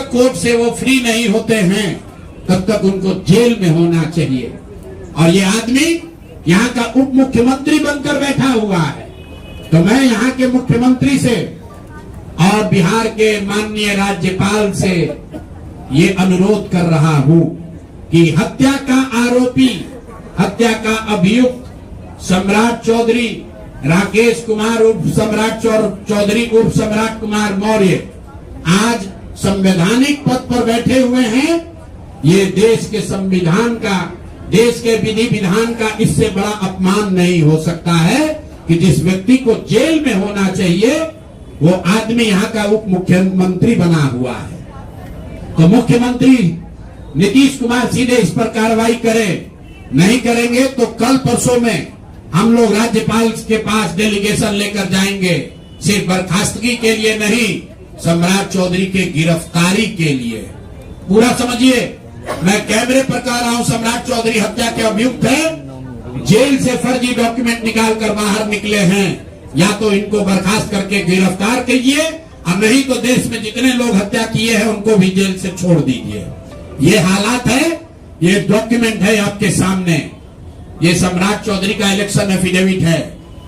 तक कोर्ट से वो फ्री नहीं होते हैं तब तक उनको जेल में होना चाहिए। और ये आदमी यहाँ का उप मुख्यमंत्री बनकर बैठा हुआ है। तो मैं यहाँ के मुख्यमंत्री से और बिहार के माननीय राज्यपाल से ये अनुरोध कर रहा हूँ कि हत्या का आरोपी, हत्या का अभियुक्त सम्राट चौधरी, राकेश कुमार उर्फ सम्राट चौधरी उर्फ सम्राट कुमार मौर्य आज संवैधानिक पद पर बैठे हुए हैं। ये देश के संविधान का, देश के विधि विधान का इससे बड़ा अपमान नहीं हो सकता है कि जिस व्यक्ति को जेल में होना चाहिए वो आदमी यहाँ का उप मुख्यमंत्री बना हुआ है। तो मुख्यमंत्री नीतीश कुमार सीधे इस पर कार्रवाई करें। नहीं करेंगे तो कल परसों में हम लोग राज्यपाल के पास डेलीगेशन लेकर जाएंगे, सिर्फ बर्खास्तगी के लिए नहीं, सम्राट चौधरी के गिरफ्तारी के लिए। पूरा समझिए, मैं कैमरे पर कह रहा हूं, सम्राट चौधरी हत्या के अभियुक्त है, जेल से फर्जी डॉक्यूमेंट निकाल कर बाहर निकले हैं। या तो इनको बर्खास्त करके गिरफ्तार कीजिए और नहीं तो देश में जितने लोग हत्या किए हैं उनको भी जेल से छोड़ दीजिए। ये हालात है, ये डॉक्यूमेंट है आपके सामने। ये सम्राट चौधरी का इलेक्शन एफिडेविट है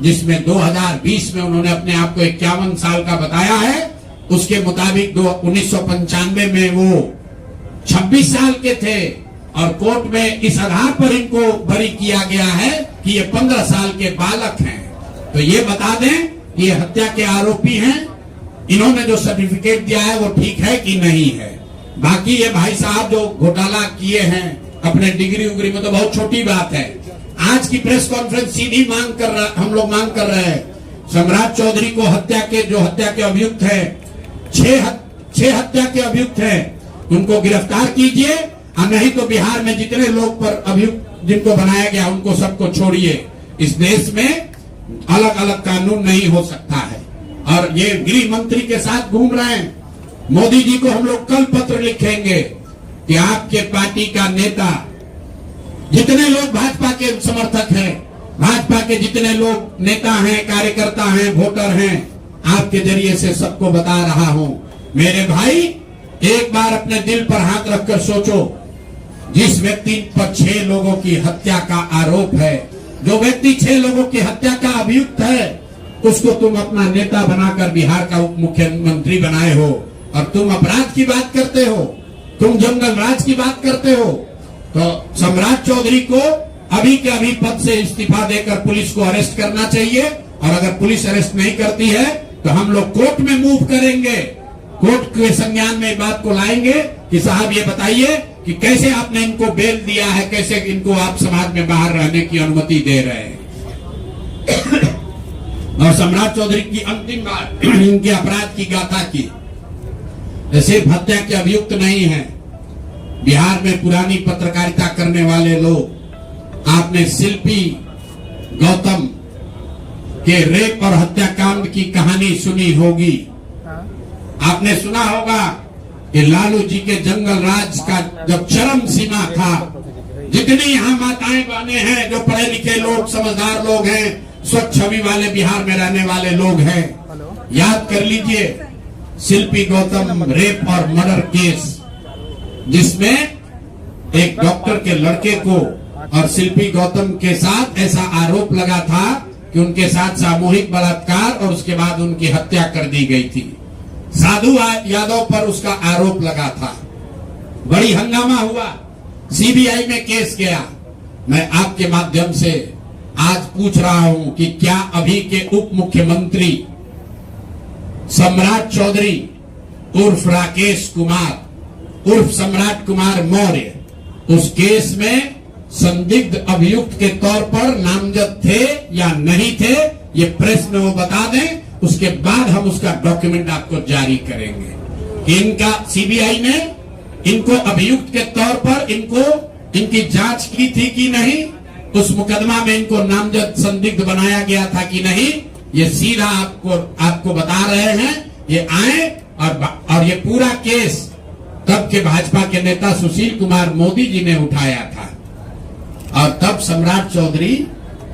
जिसमें 2020 में उन्होंने अपने आप को 51 साल का बताया है। उसके मुताबिक 1995 में वो 26 साल के थे और कोर्ट में इस आधार पर इनको बरी किया गया है कि ये 15 साल के बालक हैं। तो ये बता दें कि ये हत्या के आरोपी हैं। इन्होंने जो सर्टिफिकेट दिया है वो ठीक है कि नहीं है। बाकी ये भाई साहब जो घोटाला किए हैं अपने डिग्री उग्री में तो बहुत छोटी बात है। आज की प्रेस कॉन्फ्रेंस सीधी हम लोग मांग कर रहे हैं, सम्राट चौधरी को हत्या के अभियुक्त है, 6 हत्या के अभियुक्त हैं, उनको गिरफ्तार कीजिए और नहीं तो बिहार में जितने लोग पर अभियुक्त जिनको बनाया गया उनको सबको छोड़िए। इस देश में अलग अलग कानून नहीं हो सकता है। और ये गृह मंत्री के साथ घूम रहे हैं। मोदी जी को हम लोग कल पत्र लिखेंगे कि आपके पार्टी का नेता, जितने लोग भाजपा के समर्थक हैं, भाजपा के जितने लोग नेता हैं, कार्यकर्ता हैं, वोटर हैं, आपके जरिए से सबको बता रहा हूं, मेरे भाई एक बार अपने दिल पर हाथ रखकर सोचो, जिस व्यक्ति पर 6 लोगों की हत्या का आरोप है, जो व्यक्ति 6 लोगों की हत्या का अभियुक्त है, उसको तुम अपना नेता बनाकर बिहार का उप मुख्यमंत्री बनाए हो और तुम अपराध की बात करते हो, तुम जंगल राज की बात करते हो। तो सम्राट चौधरी को अभी के अभी पद से इस्तीफा देकर पुलिस को अरेस्ट करना चाहिए और अगर पुलिस अरेस्ट नहीं करती है तो हम लोग कोर्ट में मूव करेंगे, कोर्ट के संज्ञान में बात को लाएंगे कि साहब ये बताइए कि कैसे आपने इनको बेल दिया है, कैसे इनको आप समाज में बाहर रहने की अनुमति दे रहे हैं। और सम्राट चौधरी की अंतिम बात इनके अपराध की गाथा की, सिर्फ हत्या के अभियुक्त नहीं है, बिहार में पुरानी पत्रकारिता करने वाले लोग, आपने शिल्पी गौतम के रेप और हत्याकांड की कहानी सुनी होगी। आपने सुना होगा कि लालू जी के जंगल राज का जब चरम सीमा था, जितनी यहाँ माताएं बहने हैं, जो पढ़े लिखे लोग, समझदार लोग हैं, स्वच्छ छवि वाले बिहार में रहने वाले लोग हैं, याद कर लीजिए शिल्पी गौतम रेप और मर्डर केस, जिसमें एक डॉक्टर के लड़के को और शिल्पी गौतम के साथ ऐसा आरोप लगा था कि उनके साथ सामूहिक बलात्कार और उसके बाद उनकी हत्या कर दी गई थी। साधु यादव पर उसका आरोप लगा था, बड़ी हंगामा हुआ, सीबीआई में केस गया। मैं आपके माध्यम से आज पूछ रहा हूं कि क्या अभी के उप मुख्यमंत्री सम्राट चौधरी उर्फ राकेश कुमार उर्फ सम्राट कुमार मौर्य उस केस में संदिग्ध अभियुक्त के तौर पर नामजद थे या नहीं थे, ये प्रेस में वो बता दें, उसके बाद हम उसका डॉक्यूमेंट आपको जारी करेंगे कि इनका सीबीआई ने इनको अभियुक्त के तौर पर इनकी जांच की थी कि नहीं, उस मुकदमा में इनको नामजद संदिग्ध बनाया गया था कि नहीं। ये सीधा आपको बता रहे हैं, ये आए और ये पूरा केस तब के भाजपा के नेता सुशील कुमार मोदी जी ने उठाया था और तब सम्राट चौधरी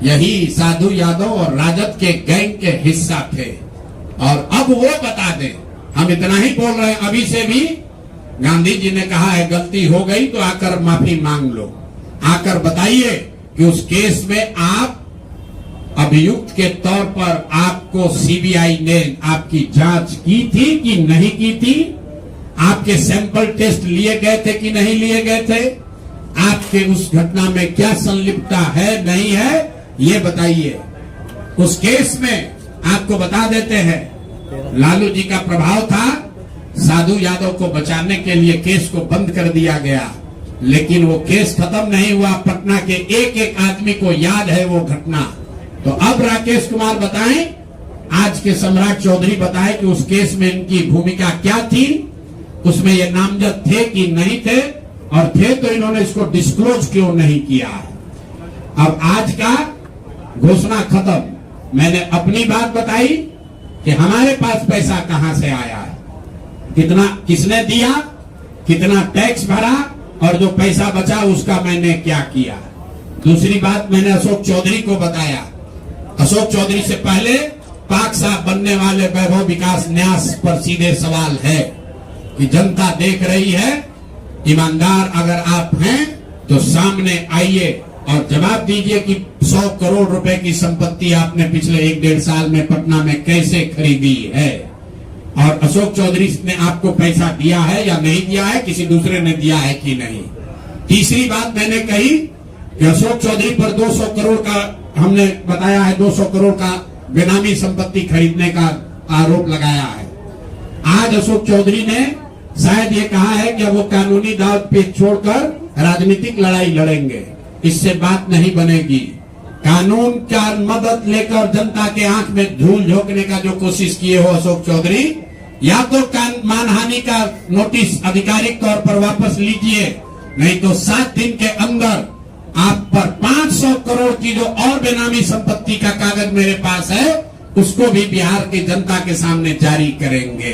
यही साधु यादव और राजद के गैंग के हिस्सा थे। और अब वो बता दें, हम इतना ही बोल रहे हैं अभी से भी गांधी जी ने कहा है गलती हो गई तो आकर माफी मांग लो, आकर बताइए कि उस केस में आप अभियुक्त के तौर पर आपको सीबीआई ने आपकी जांच की थी कि नहीं की थी, आपके सैंपल टेस्ट लिए गए थे कि नहीं लिए गए थे, आपके उस घटना में क्या संलिप्तता है नहीं है ये बताइए। उस केस में आपको बता देते हैं लालू जी का प्रभाव था, साधु यादव को बचाने के लिए केस को बंद कर दिया गया, लेकिन वो केस खत्म नहीं हुआ। पटना के एक एक आदमी को याद है वो घटना। तो अब राकेश कुमार बताएं, आज के सम्राट चौधरी बताए कि उस केस में इनकी भूमिका क्या थी, उसमें ये नामजद थे कि नहीं थे, और थे तो इन्होंने इसको डिस्क्लोज क्यों नहीं किया। अब आज का घोषणा खत्म। मैंने अपनी बात बताई कि हमारे पास पैसा कहां से आया है, कितना किसने दिया, कितना टैक्स भरा, और जो पैसा बचा उसका मैंने क्या किया। दूसरी बात मैंने अशोक चौधरी को बताया। अशोक चौधरी से पहले पाक साहब बनने वाले वैभव विकास न्यास पर सीधे सवाल है कि जनता देख रही है, ईमानदार अगर आप हैं तो सामने आइए और जवाब दीजिए कि 100 करोड़ रुपए की संपत्ति आपने पिछले 1-1.5 साल में पटना में कैसे खरीदी है, और अशोक चौधरी ने आपको पैसा दिया है या नहीं दिया है, किसी दूसरे ने दिया है कि नहीं। तीसरी बात मैंने कही कि अशोक चौधरी पर 200 करोड़ का हमने बताया है, 200 करोड़ का बेनामी संपत्ति खरीदने का आरोप लगाया है। आज अशोक चौधरी ने शायद ये कहा है कि वो कानूनी दाव पेच छोड़कर राजनीतिक लड़ाई लड़ेंगे, इससे बात नहीं बनेगी। कानून का मदद लेकर जनता के आंख में धूल झोंकने का जो कोशिश किए हो अशोक चौधरी, या तो मानहानि का नोटिस आधिकारिक तौर पर वापस लीजिए, नहीं तो 7 दिन के अंदर आप पर 500 करोड़ की जो और बेनामी संपत्ति का कागज मेरे पास है उसको भी बिहार की जनता के सामने जारी करेंगे।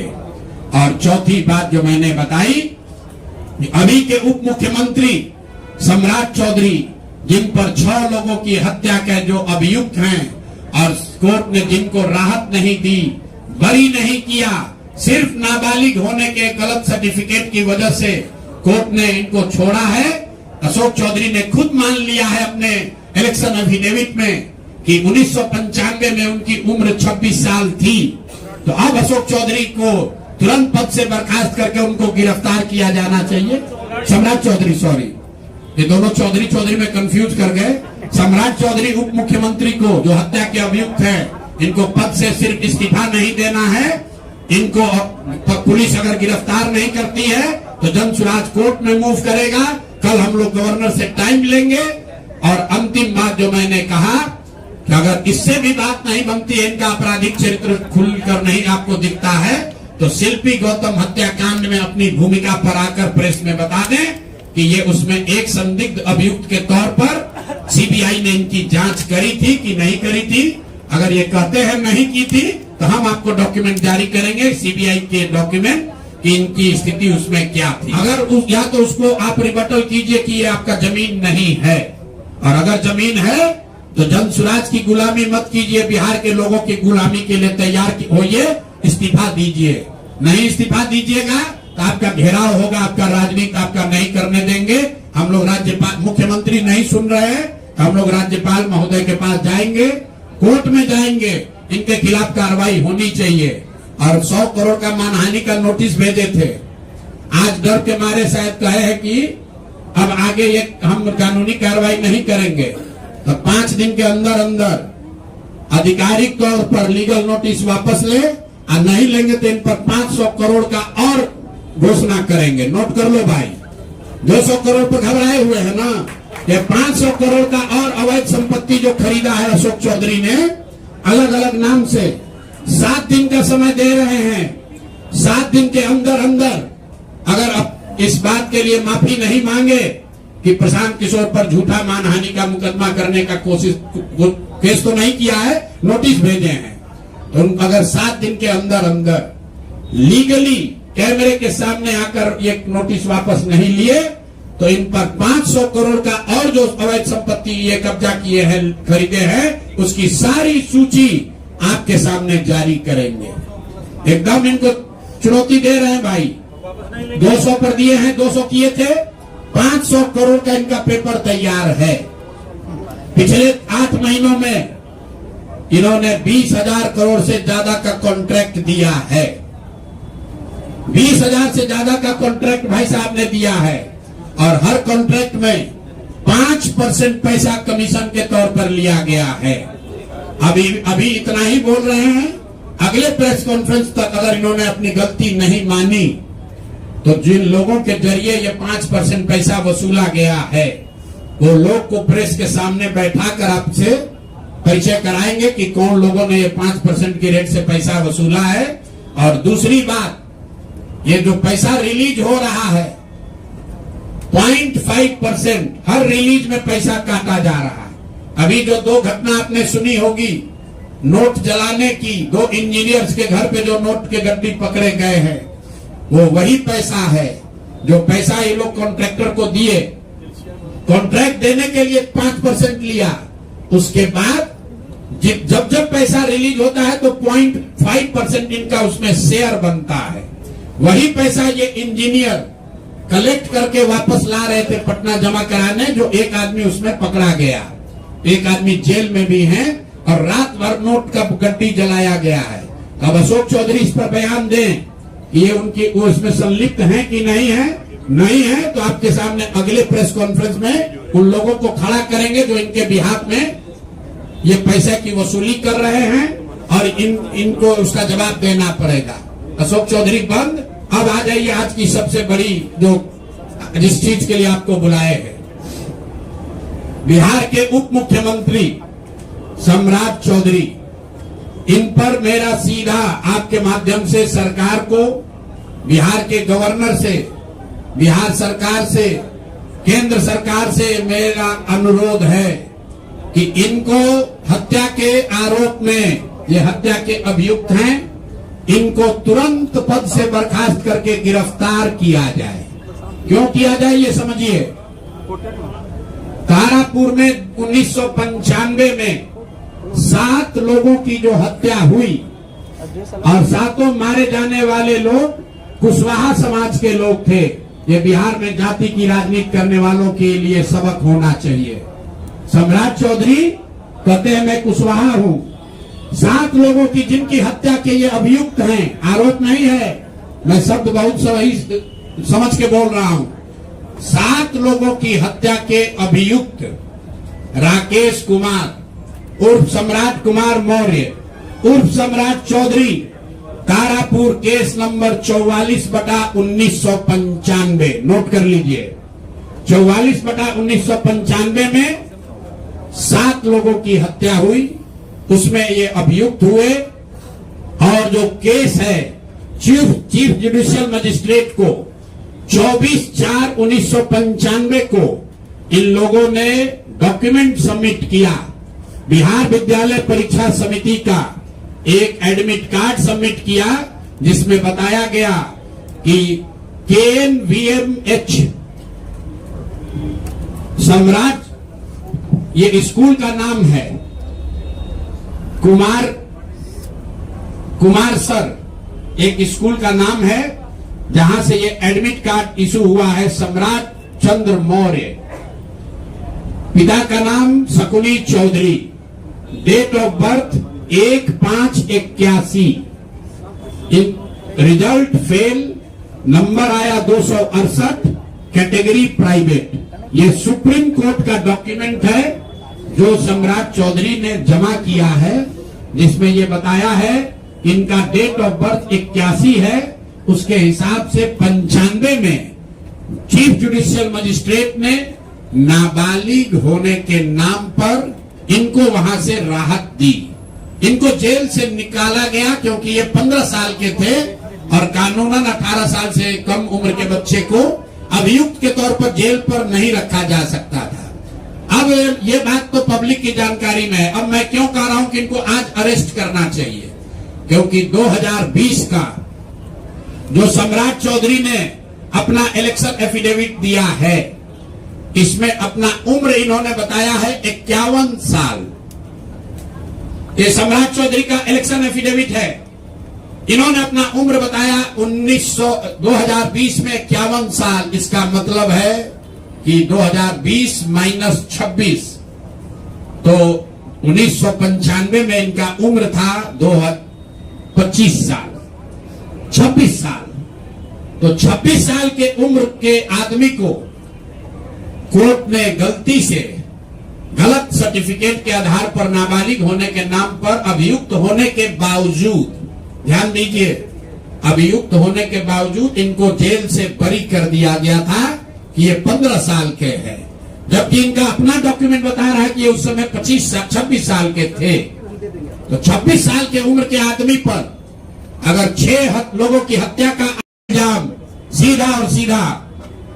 और चौथी बात जो मैंने बताई, अभी के उप मुख्यमंत्री सम्राट चौधरी, जिन पर 6 लोगों की हत्या के जो अभियुक्त हैं, और कोर्ट ने जिनको राहत नहीं दी, बरी नहीं किया, सिर्फ नाबालिग होने के गलत सर्टिफिकेट की वजह से कोर्ट ने इनको छोड़ा है। अशोक चौधरी ने खुद मान लिया है अपने इलेक्शन एफिडेविट में कि 1995 में उनकी उम्र 26 साल थी। तो अब अशोक चौधरी को तुरंत पद से बर्खास्त करके उनको गिरफ्तार किया जाना चाहिए। सम्राट चौधरी, सॉरी, ये दोनों चौधरी में कंफ्यूज कर गए। सम्राट चौधरी उप मुख्यमंत्री को जो हत्या के अभियुक्त हैं, इनको पद से सिर्फ इस्तीफा नहीं देना है, इनको पुलिस अगर गिरफ्तार नहीं करती है तो जनसुराज कोर्ट में मूव करेगा। कल हम लोग गवर्नर से टाइम लेंगे। और अंतिम बात जो मैंने कहा कि अगर इससे भी बात नहीं बनती है, इनका आपराधिक चरित्र खुलकर नहीं आपको दिखता है, तो शिल्पी गौतम हत्याकांड में अपनी भूमिका पर आकर प्रेस में बता दें कि ये उसमें एक संदिग्ध अभियुक्त के तौर पर सीबीआई ने इनकी जांच करी थी कि नहीं करी थी। अगर ये कहते हैं नहीं की थी तो हम आपको डॉक्यूमेंट जारी करेंगे, सीबीआई के डॉक्यूमेंट, कि इनकी स्थिति उसमें क्या थी। अगर या तो उसको आप रिबटल कीजिए कि ये आपका जमीन नहीं है, और अगर जमीन है तो जनसुराज की गुलामी मत कीजिए, बिहार के लोगों की गुलामी के लिए तैयार होइए, इस्तीफा दीजिए। नहीं इस्तीफा दीजिएगा तो आपका घेराव होगा, आपका राजनीति आपका नहीं करने देंगे। हम लोग राज्यपाल, मुख्यमंत्री नहीं सुन रहे हैं तो हम लोग राज्यपाल महोदय के पास जाएंगे, कोर्ट में जाएंगे, इनके खिलाफ कार्रवाई होनी चाहिए। और 100 करोड़ का मानहानि का नोटिस भेजे थे, आज डर के मारे शायद कहे हैं कि अब आगे ये हम कानूनी कार्रवाई नहीं करेंगे, तो 5 दिन के अंदर अंदर आधिकारिक तौर पर लीगल नोटिस वापस ले, और नहीं लेंगे तो इन पर 500 करोड़ का और घोषणा करेंगे। नोट कर लो भाई, 200 करोड़ पर घबराए हुए हैं ना, ये 500 करोड़ का और अवैध संपत्ति जो खरीदा है अशोक चौधरी ने अलग अलग नाम से, 7 दिन का समय दे रहे हैं। 7 दिन के अंदर अंदर अगर अब इस बात के लिए माफी नहीं मांगे कि प्रशांत किशोर पर झूठा मानहानि का मुकदमा करने का कोशिश, केस तो नहीं किया है, नोटिस भेजे हैं, तो अगर 7 दिन के अंदर अंदर लीगली कैमरे के सामने आकर ये नोटिस वापस नहीं लिए तो इन पर 500 करोड़ का और जो अवैध संपत्ति ये कब्जा किए हैं, खरीदे हैं, उसकी सारी सूची आपके सामने जारी करेंगे। एकदम इनको चुनौती दे रहे हैं भाई, 200 पर दिए हैं, 200 किए थे, 500 करोड़ का इनका पेपर तैयार है। पिछले 8 महीनों में इन्होंने 20,000 करोड़ से ज्यादा का कॉन्ट्रैक्ट दिया है। 20,000 से ज्यादा का कॉन्ट्रैक्ट भाई साहब ने दिया है, और हर कॉन्ट्रैक्ट में 5% पैसा कमीशन के तौर पर लिया गया है। अभी इतना ही बोल रहे हैं। अगले प्रेस कॉन्फ्रेंस तक अगर इन्होंने अपनी गलती नहीं मानी तो जिन लोगों के जरिए ये 5% पैसा वसूला गया है, वो लोग को प्रेस के सामने बैठाकर आपसे परिचय कराएंगे कि कौन लोगों ने ये 5% की रेट से पैसा वसूला है। और दूसरी बात, ये जो पैसा रिलीज हो रहा है, 0.5% हर रिलीज में पैसा काटा जा रहा है। अभी जो 2 घटना आपने सुनी होगी नोट जलाने की, 2 इंजीनियर्स के घर पे जो नोट के गड्डी पकड़े गए हैं, वो वही पैसा है जो पैसा ये लोग कॉन्ट्रैक्टर को दिए। कॉन्ट्रैक्ट देने के लिए 5% लिया, उसके बाद जब जब पैसा रिलीज होता है तो 0.5% इनका उसमें शेयर बनता है। वही पैसा ये इंजीनियर कलेक्ट करके वापस ला रहे थे पटना जमा कराने, जो एक आदमी उसमें पकड़ा गया, एक आदमी जेल में भी है, और रात भर नोट का गड्डी जलाया गया है। अब अशोक चौधरी इस पर बयान दें, ये उनकी वो इसमें संलिप्त है कि नहीं है। नहीं है तो आपके सामने अगले प्रेस कॉन्फ्रेंस में उन लोगों को खड़ा करेंगे जो इनके बिहाफ में ये पैसे की वसूली कर रहे हैं, और इनको उसका जवाब देना पड़ेगा। अशोक चौधरी बंद। अब आ जाइए आज की सबसे बड़ी जिस चीज के लिए आपको बुलाए हैं। बिहार के उप मुख्यमंत्री सम्राट चौधरी, इन पर मेरा सीधा आपके माध्यम से सरकार को, बिहार के गवर्नर से, बिहार सरकार से, केंद्र सरकार से मेरा अनुरोध है कि इनको हत्या के आरोप में, ये हत्या के अभियुक्त हैं, इनको तुरंत पद से बर्खास्त करके गिरफ्तार किया जाए। क्यों किया जाए ये समझिए। तारापुर में 1995 में 7 लोगों की जो हत्या हुई, और 7 मारे जाने वाले लोग कुशवाहा समाज के लोग थे। ये बिहार में जाति की राजनीति करने वालों के लिए सबक होना चाहिए। सम्राट चौधरी कहते हैं मैं कुशवाहा हूं। 7 लोगों की जिनकी हत्या के ये अभियुक्त हैं, आरोप नहीं है, मैं शब्द बहुत सही समझ के बोल रहा हूं। 7 लोगों की हत्या के अभियुक्त राकेश कुमार उर्फ सम्राट कुमार मौर्य उर्फ Samrat Choudhary, Tarapur case number 44/1995, note कर लीजिए। 44/1995 में 7 लोगों की हत्या हुई, उसमें ये अभियुक्त हुए, और जो केस है चीफ जुडिशियल मजिस्ट्रेट को 24/4/1995 को इन लोगों ने डॉक्यूमेंट सबमिट किया। बिहार विद्यालय परीक्षा समिति का एक एडमिट कार्ड सबमिट किया, जिसमें बताया गया कि KNVMH सम्राट, ये स्कूल का नाम है, कुमार सर एक स्कूल का नाम है, जहां से ये एडमिट कार्ड इशू हुआ है। सम्राट चंद्र मौर्य, पिता का नाम Shakuni Choudhary, date of birth 1/5/81, result fail, number आया 268, कैटेगरी प्राइवेट। ये सुप्रीम कोर्ट का डॉक्यूमेंट है जो सम्राट चौधरी ने जमा किया है, जिसमें ये बताया है इनका डेट ऑफ बर्थ 81 है, उसके हिसाब से 95 में चीफ जुडिशियल मजिस्ट्रेट ने नाबालिग होने के नाम पर इनको वहां से राहत दी। इनको जेल से निकाला गया क्योंकि ये 15 साल के थे, और कानूनन 18 साल से कम उम्र के बच्चे को अभियुक्त के तौर पर जेल पर नहीं रखा जा सकता था। अब ये बात तो पब्लिक की जानकारी में है। अब मैं क्यों कह रहा हूं कि इनको आज अरेस्ट करना चाहिए, क्योंकि 2020 का जो सम्राट चौधरी ने अपना इलेक्शन एफिडेविट दिया है, इसमें अपना उम्र इन्होंने बताया है 51 साल। ये सम्राट चौधरी का इलेक्शन एफिडेविट है। इन्होंने अपना उम्र बताया 2020 में 51 साल। इसका मतलब है कि 2020 माइनस 26 तो 1995 में इनका उम्र था 25 साल, 26 साल। तो 26 साल के उम्र के आदमी को कोर्ट ने गलती से गलत सर्टिफिकेट के आधार पर नाबालिग होने के नाम पर अभियुक्त होने के बावजूद, ध्यान दीजिए, अभियुक्त होने के बावजूद इनको जेल से बरी कर दिया गया था कि ये 15 साल के हैं, जबकि इनका अपना डॉक्यूमेंट बता रहा है कि ये उस समय 26 साल के थे। तो 26 साल के उम्र के आदमी पर अगर 6 लोगों की हत्या का इल्जाम सीधा और सीधा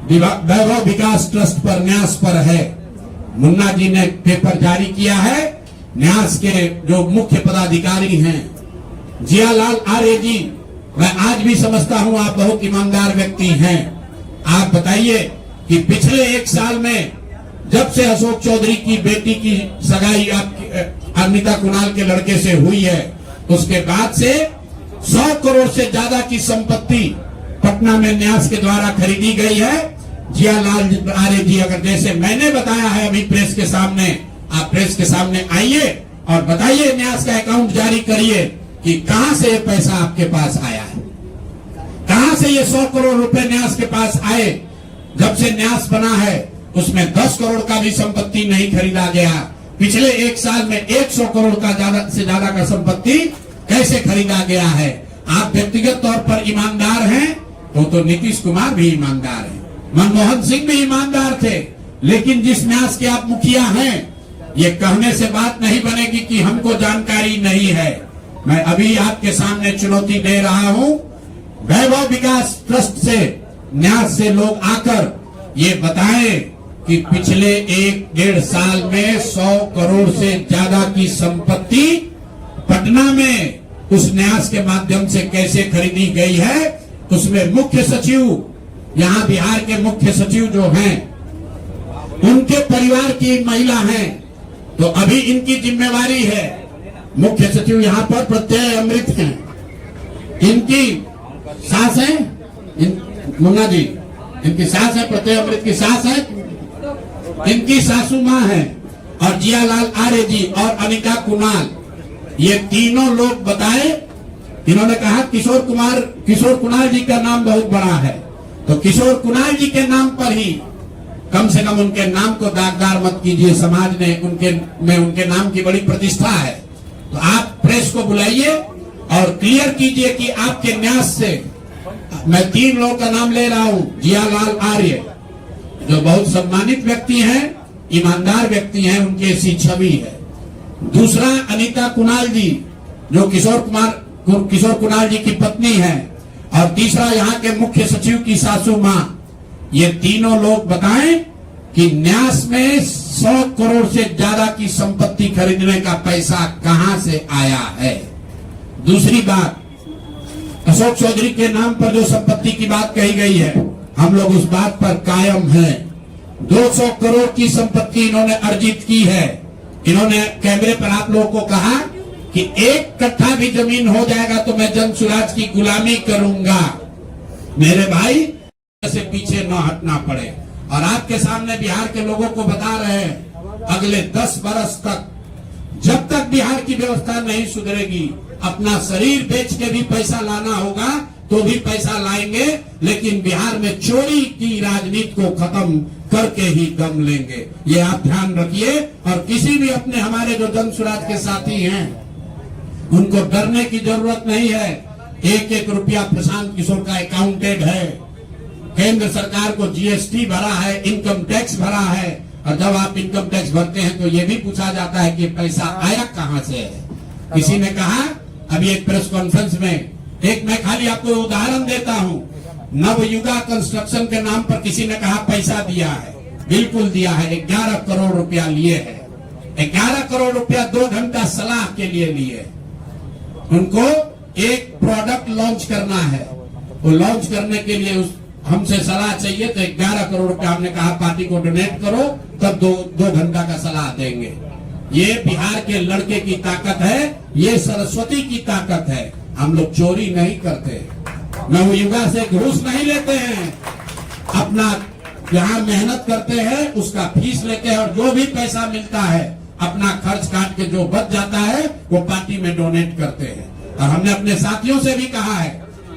वैभव विकास ट्रस्ट पर, न्यास पर है। मुन्ना जी ने पेपर जारी किया है, न्यास के जो मुख्य पदाधिकारी हैं जियालाल आर्य जी, मैं आज भी समझता हूं आप बहुत ईमानदार व्यक्ति हैं। आप बताइए कि पिछले 1 साल में जब से अशोक चौधरी की बेटी की सगाई आपकी अनिता कुणाल के लड़के से हुई है, उसके बाद से 100 करोड़ से ज्यादा की संपत्ति पटना में न्यास के द्वारा खरीदी गई है। जियालाल आर्य जी, अगर जैसे मैंने बताया है अभी प्रेस के सामने, आप प्रेस के सामने आइए और बताइए, न्यास का अकाउंट जारी करिए कि कहां से ये पैसा आपके पास आया है, कहां से ये 100 करोड़ रुपए न्यास के पास आए। जब से न्यास बना है उसमें 10 करोड़ का भी संपत्ति नहीं खरीदा गया। पिछले 1 साल में 100 करोड़ का ज्यादा से ज्यादा का संपत्ति कैसे खरीदा गया है। आप व्यक्तिगत तौर पर ईमानदार हैं तो नीतीश कुमार भी ईमानदार है, मनमोहन सिंह भी ईमानदार थे, लेकिन जिस न्यास के आप मुखिया हैं, ये कहने से बात नहीं बनेगी कि हमको जानकारी नहीं है। मैं अभी आपके सामने चुनौती दे रहा हूं, वैभव विकास ट्रस्ट से, न्यास से लोग आकर ये बताएं कि पिछले 1-1.5 साल में 100 करोड़ से ज्यादा की संपत्ति पटना में उस न्यास के माध्यम से कैसे खरीदी गई है। उसमें मुख्य सचिव, यहां बिहार के मुख्य सचिव जो हैं, उनके परिवार की महिला हैं, तो अभी इनकी जिम्मेवारी है। मुख्य सचिव यहां पर प्रत्यय अमृत हैं, इनकी सास है, मुन्ना जी इनकी सास है, प्रत्यय अमृत की सास है, इनकी सासू मां है, और जियालाल आर्य जी और अनिता कुणाल, ये तीनों लोग बताए। इन्होंने कहा किशोर कुणाल जी का नाम बहुत बड़ा है, तो किशोर कुणाल जी के नाम पर ही कम से कम उनके नाम को दागदार मत कीजिए। समाज ने उनके नाम की बड़ी प्रतिष्ठा है। तो आप प्रेस को बुलाइए और क्लियर कीजिए कि आपके न्यास से, मैं 3 लोगों का नाम ले रहा हूं, जियालाल आर्य जो बहुत सम्मानित व्यक्ति हैं, ईमानदार व्यक्ति हैं, उनकी ऐसी छवि है। दूसरा अनिता कुणाल जी जो किशोर कुणाल जी की पत्नी है, और तीसरा यहाँ के मुख्य सचिव की सासू मां। ये तीनों लोग बताएं कि न्यास में 100 करोड़ से ज्यादा की संपत्ति खरीदने का पैसा कहां से आया है। दूसरी बात, अशोक चौधरी के नाम पर जो संपत्ति की बात कही गई है, हम लोग उस बात पर कायम हैं। 200 करोड़ की संपत्ति इन्होंने अर्जित की है। इन्होंने कैमरे पर आप लोगों को कहा कि 1 कट्ठा भी जमीन हो जाएगा तो मैं जन सुराज की गुलामी करूंगा। मेरे भाई, से पीछे न हटना पड़े। और आपके सामने बिहार के लोगों को बता रहे हैं, अगले 10 बरस तक जब तक बिहार की व्यवस्था नहीं सुधरेगी, अपना शरीर बेच के भी पैसा लाना होगा तो भी पैसा लाएंगे, लेकिन बिहार में चोरी की राजनीति को खत्म करके ही दम लेंगे। ये आप ध्यान रखिए। और किसी भी अपने हमारे जो जन सुराज के साथी हैं, उनको डरने की जरूरत नहीं है। 1-1 रुपया प्रशांत किशोर का अकाउंटेड है। केंद्र सरकार को जीएसटी भरा है, इनकम टैक्स भरा है, और जब आप इनकम टैक्स भरते हैं तो ये भी पूछा जाता है कि पैसा आया कहां से है। किसी ने कहा अभी एक प्रेस कॉन्फ्रेंस में, मैं खाली आपको उदाहरण देता हूं, नवयुगा कंस्ट्रक्शन के नाम पर किसी ने कहा पैसा दिया है। बिल्कुल दिया है, 11 करोड़ रुपया लिए है। 11 करोड़ रुपया 2 घंटा सलाह के लिए लिए। उनको एक प्रोडक्ट लॉन्च करना है, वो लॉन्च करने के लिए हमसे सलाह चाहिए, तो 11 करोड़ रुपया हमने कहा पार्टी को डोनेट करो, तब 2 घंटा का सलाह देंगे। ये बिहार के लड़के की ताकत है, ये सरस्वती की ताकत है। हम लोग चोरी नहीं करते, नवयुगा से घूस नहीं लेते हैं, अपना जहां मेहनत करते हैं उसका फीस लेते हैं और जो भी पैसा मिलता है अपना खर्च काट के जो बच जाता है वो पार्टी में डोनेट करते हैं। और हमने अपने साथियों से भी कहा है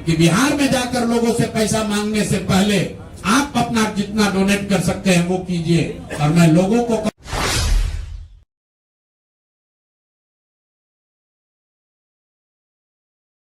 कि बिहार में जाकर लोगों से पैसा मांगने से पहले आप अपना जितना डोनेट कर सकते हैं वो कीजिए। और मैं लोगों को